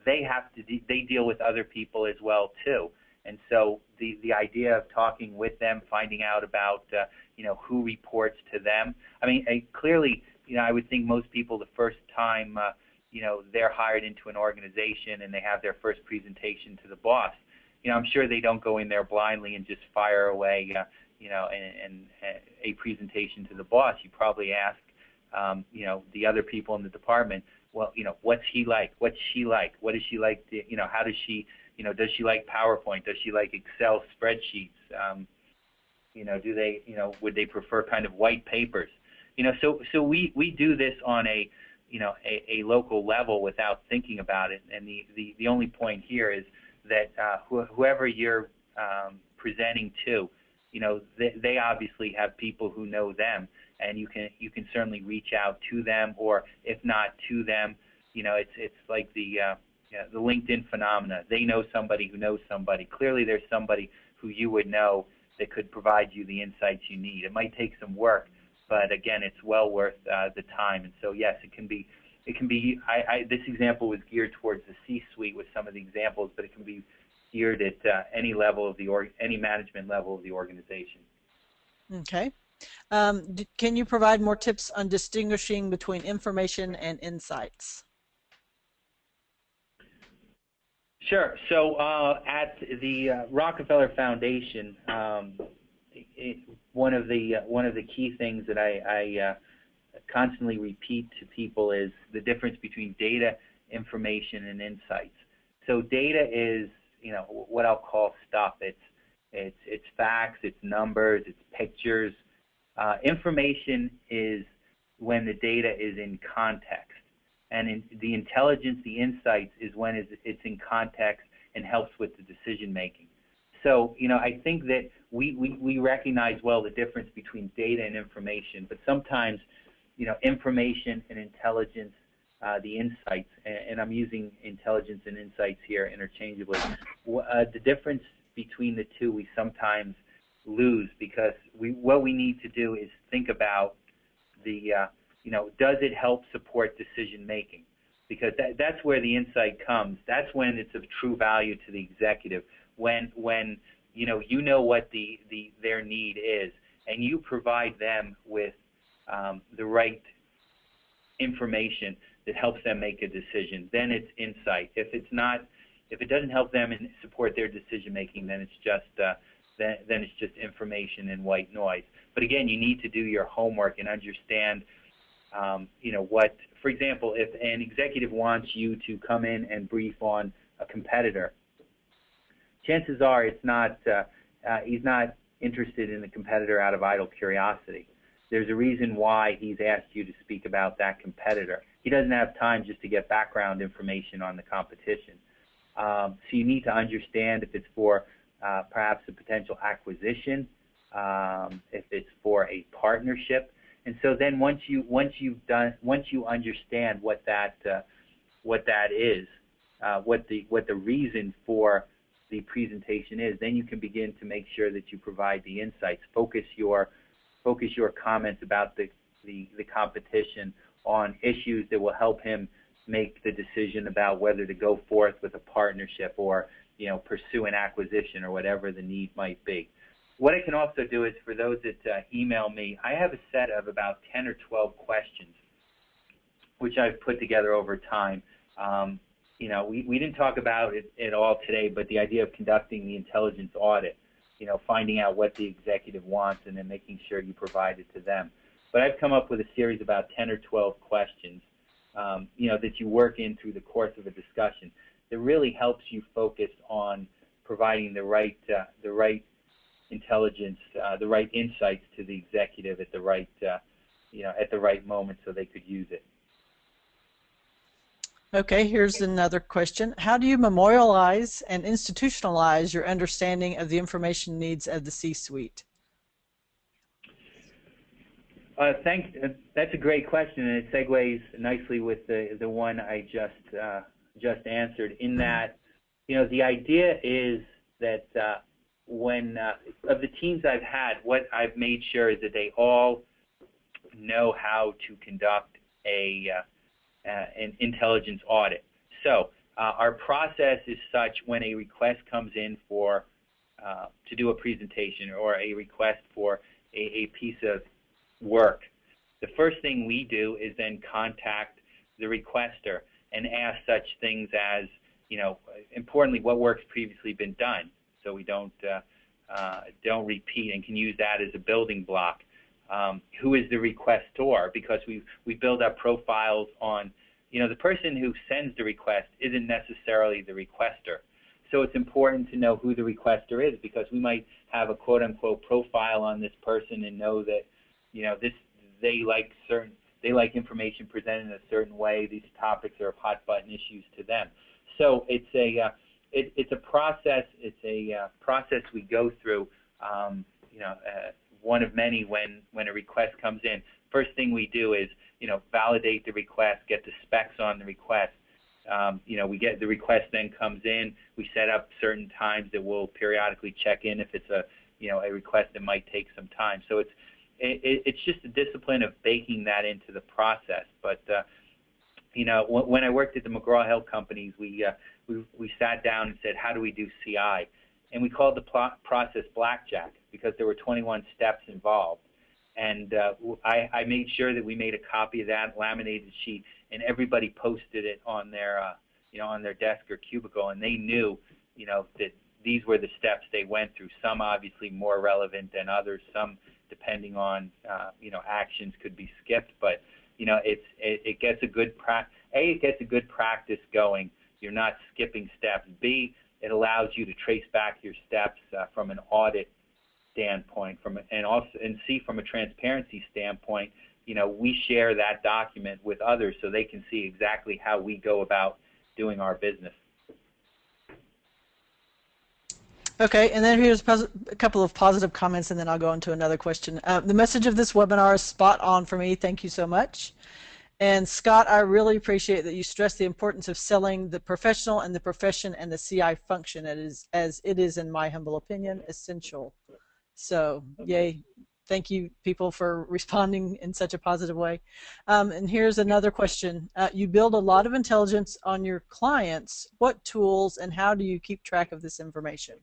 they deal with other people as well too. And so the idea of talking with them, finding out about who reports to them. I mean, clearly, I would think most people the first time they're hired into an organization and they have their first presentation to the boss, I'm sure they don't go in there blindly and just fire away and a presentation to the boss. You probably ask the other people in the department, well, what's he like? What's she like? What does she like? How does she does she like PowerPoint? Does she like Excel spreadsheets? Do they, would they prefer kind of white papers? So we do this on a local level without thinking about it. And the only point here is that whoever you're presenting to, they obviously have people who know them, and you can certainly reach out to them, or if not to them, it's like the LinkedIn phenomena. They know somebody who knows somebody. Clearly, there's somebody who you would know that could provide you the insights you need. It might take some work, but again, it's well worth the time. And so, yes, it can be. This example was geared towards the C-suite with some of the examples, but it can be geared at any level of any management level of the organization. Okay. Can you provide more tips on distinguishing between information and insights? Sure. So at the Rockefeller Foundation, one of the key things that I constantly repeat to people is the difference between data, information, and insights. So data is what I'll call stuff. It's facts, it's numbers, it's pictures. Information is when the data is in context. And the intelligence, the insights, is when it's in context and helps with the decision making. So, I think that we recognize well the difference between data and information, but sometimes, information and intelligence, the insights, and I'm using intelligence and insights here interchangeably, the difference between the two we sometimes lose, because what we need to do is think about does it help support decision making? Because that's where the insight comes. That's when it's of true value to the executive. When you know what their need is, and you provide them with the right information that helps them make a decision, then it's insight. If it's not, if it doesn't help them and support their decision making, then it's just then it's just information and white noise. But again, you need to do your homework and understand, what, for example, if an executive wants you to come in and brief on a competitor, chances are it's not, he's not interested in the competitor out of idle curiosity. There's a reason why he's asked you to speak about that competitor. He doesn't have time just to get background information on the competition. So you need to understand if it's for perhaps a potential acquisition, if it's for a partnership. And so then once you understand what that is, what the reason for the presentation is, then you can begin to make sure that you provide the insights. Focus your comments about the competition on issues that will help him make the decision about whether to go forth with a partnership or pursue an acquisition or whatever the need might be. What I can also do is, for those that email me, I have a set of about 10 or 12 questions which I've put together over time. We didn't talk about it at all today, but the idea of conducting the intelligence audit, finding out what the executive wants and then making sure you provide it to them. But I've come up with a series of about 10 or 12 questions, that you work in through the course of a discussion that really helps you focus on providing the right intelligence, the right insights to the executive at the right, at the right moment so they could use it. Okay, here's another question. How do you memorialize and institutionalize your understanding of the information needs of the C-suite? That's a great question, and it segues nicely with the one I just answered. In that, the idea is that when of the teams I've had, what I've made sure is that they all know how to conduct an intelligence audit. So our process is such: when a request comes in for to do a presentation or a request for a piece of work, the first thing we do is then contact the requester and ask such things as, importantly, what work's previously been done, so we don't repeat, and can use that as a building block. Who is the requestor? Because we build up profiles on, the person who sends the request isn't necessarily the requester. So it's important to know who the requester is, because we might have a quote-unquote profile on this person and know that, they like information presented in a certain way. These topics are hot-button issues to them. So it's a process. It's a process we go through. One of many when a request comes in. First thing we do is validate the request, get the specs on the request. We get the request, then comes in. We set up certain times that we'll periodically check in if it's a request that might take some time. So it's just a discipline of baking that into the process. But when I worked at the McGraw-Hill companies, we sat down and said, how do we do CI? And we called the process blackjack, because there were 21 steps involved. And I made sure that we made a copy of that laminated sheet, and everybody posted it on their on their desk or cubicle, and they knew that these were the steps they went through. Some obviously more relevant than others. Some, depending on actions, could be skipped. But it gets a good it gets a good practice going. You're not skipping steps. B, it allows you to trace back your steps from an audit standpoint, and C, from a transparency standpoint. We share that document with others so they can see exactly how we go about doing our business. Okay, and then here's a couple of positive comments, and then I'll go into another question. The message of this webinar is spot on for me. Thank you so much. And Scott, I really appreciate that you stress the importance of selling the professional and the profession and the CI function, as it is, in my humble opinion, essential. So, yay. Thank you, people, for responding in such a positive way. And here's another question. You build a lot of intelligence on your clients. What tools and how do you keep track of this information?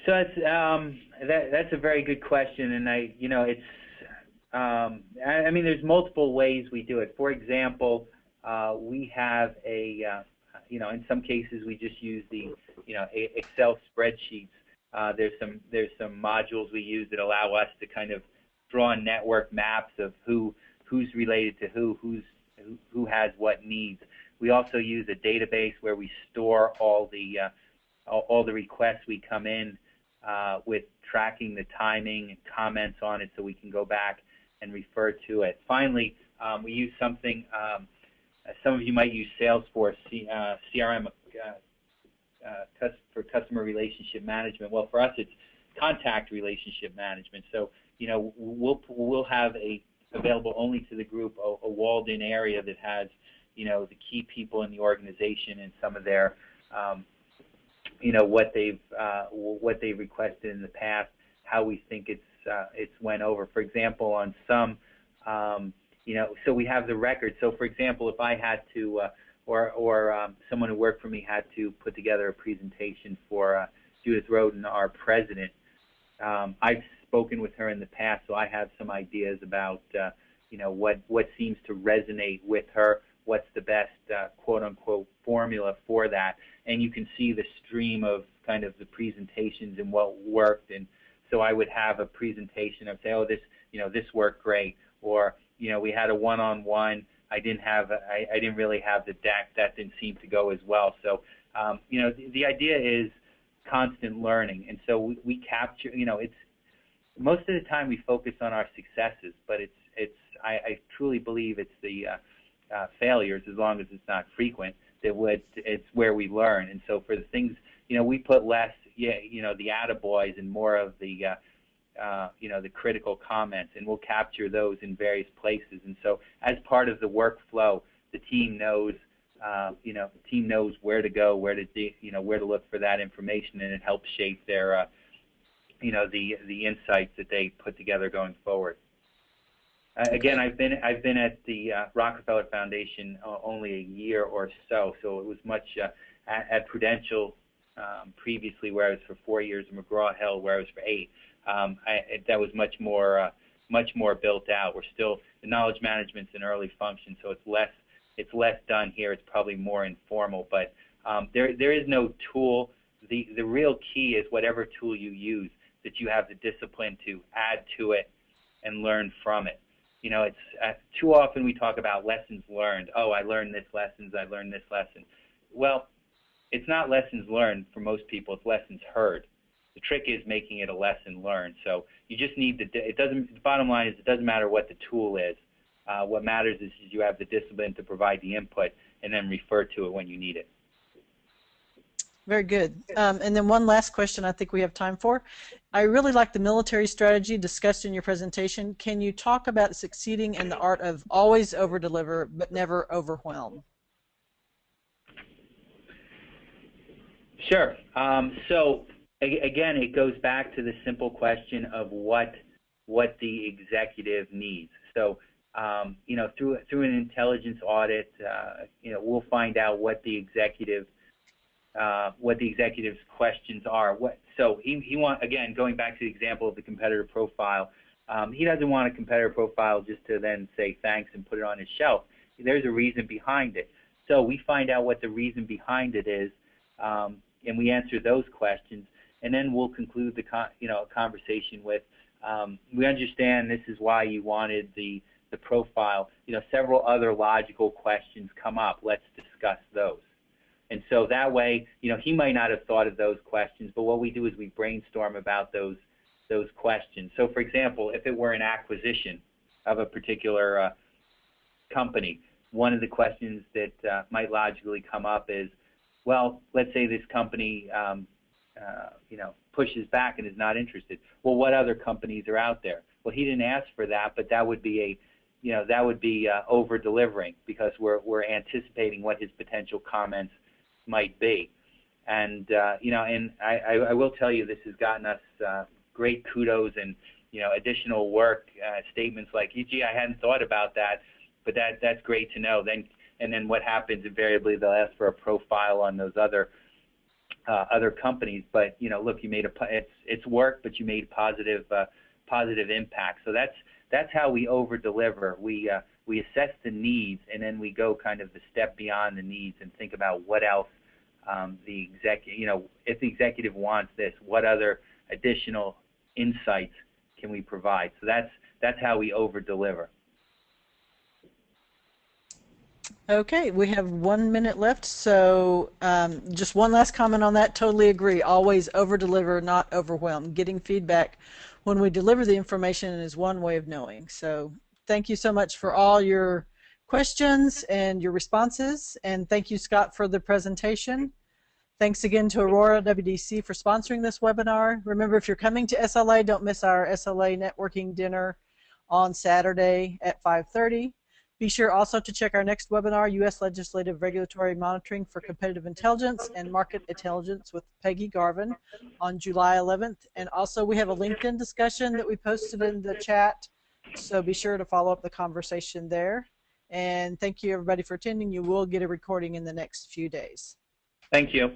So that's a very good question, and I mean, there's multiple ways we do it. For example, we have a, in some cases we just use the, Excel spreadsheets. There's some modules we use that allow us to kind of draw network maps of who's related to who has what needs. We also use a database where we store all the requests we come in with tracking the timing and comments on it so we can go back and refer to it. Finally, we use something, some of you might use Salesforce, CRM for customer relationship management. Well, for us, it's contact relationship management. So, we'll have available only to the group a walled-in area that has, the key people in the organization and some of their, what they've requested in the past, how we think it's went over. For example, on some, so we have the record. So, for example, if I had to, or someone who worked for me had to put together a presentation for Judith Roden, our president, I've spoken with her in the past, so I have some ideas about, what seems to resonate with her, what's the best quote-unquote formula for that, and you can see the stream of kind of the presentations and what worked. And so I would have a presentation of say, oh, this worked great, or we had a one-on-one. I didn't really have the deck. That didn't seem to go as well. So the idea is constant learning, and so we capture. It's most of the time we focus on our successes, but I truly believe it's the failures, as long as it's not frequent, it's where we learn. And so for the things, we put less, the attaboys and more of the, the critical comments, and we'll capture those in various places. And so as part of the workflow, the team knows, where to go, where to look for that information, and it helps shape their, the insights that they put together going forward. Again, I've been at the Rockefeller Foundation only a year or so, so it was much at Prudential previously, where I was for 4 years, and McGraw-Hill, where I was for 8. That was much more built out. We're still, the knowledge management's an early function, so it's less done here. It's probably more informal, but there is no tool. The real key is whatever tool you use, that you have the discipline to add to it and learn from it. It's too often we talk about lessons learned. Oh, I learned this lesson. Well, it's not lessons learned for most people. It's lessons heard. The trick is making it a lesson learned. So you just need the bottom line is it doesn't matter what the tool is. What matters is you have the discipline to provide the input and then refer to it when you need it. Very good. And then one last question I think we have time for. I really like the military strategy discussed in your presentation. Can you talk about succeeding in the art of always over-deliver but never overwhelm? Sure. So again, it goes back to the simple question of what the executive needs. So through an intelligence audit, we'll find out what the executive's questions are. So he again, going back to the example of the competitor profile, he doesn't want a competitor profile just to then say thanks and put it on his shelf. There's a reason behind it. So we find out what the reason behind it is, and we answer those questions, and then we'll conclude the conversation with, we understand this is why you wanted the profile. Several other logical questions come up. Let's discuss those. And so that way, he might not have thought of those questions, but what we do is we brainstorm about those questions. So, for example, if it were an acquisition of a particular company, one of the questions that might logically come up is, well, let's say this company, pushes back and is not interested. Well, what other companies are out there? Well, he didn't ask for that, but that would be over delivering, because we're anticipating what his potential comments might be. And and I will tell you, this has gotten us great kudos and additional work statements like, gee, I hadn't thought about that, but that's great to know. Then what happens invariably, they'll ask for a profile on those other companies. But look, you made it's work, but you made positive positive impact. So that's how we over-deliver. We assess the needs, and then we go kind of a step beyond the needs and think about what else the executive, if the executive wants this, what other additional insights can we provide? So that's how we over-deliver. Okay, we have 1 minute left, so just one last comment on that. Totally agree. Always over-deliver, not overwhelm. Getting feedback when we deliver the information is one way of knowing. So thank you so much for all your questions and your responses, and thank you, Scott, for the presentation. Thanks again to Aurora WDC for sponsoring this webinar. Remember, if you're coming to SLA, don't miss our SLA networking dinner on Saturday at 5:30. Be sure also to check our next webinar, U.S. Legislative Regulatory Monitoring for Competitive Intelligence and Market Intelligence with Peggy Garvin on July 11th. And also we have a LinkedIn discussion that we posted in the chat, so be sure to follow up the conversation there. And thank you everybody for attending. You will get a recording in the next few days. Thank you.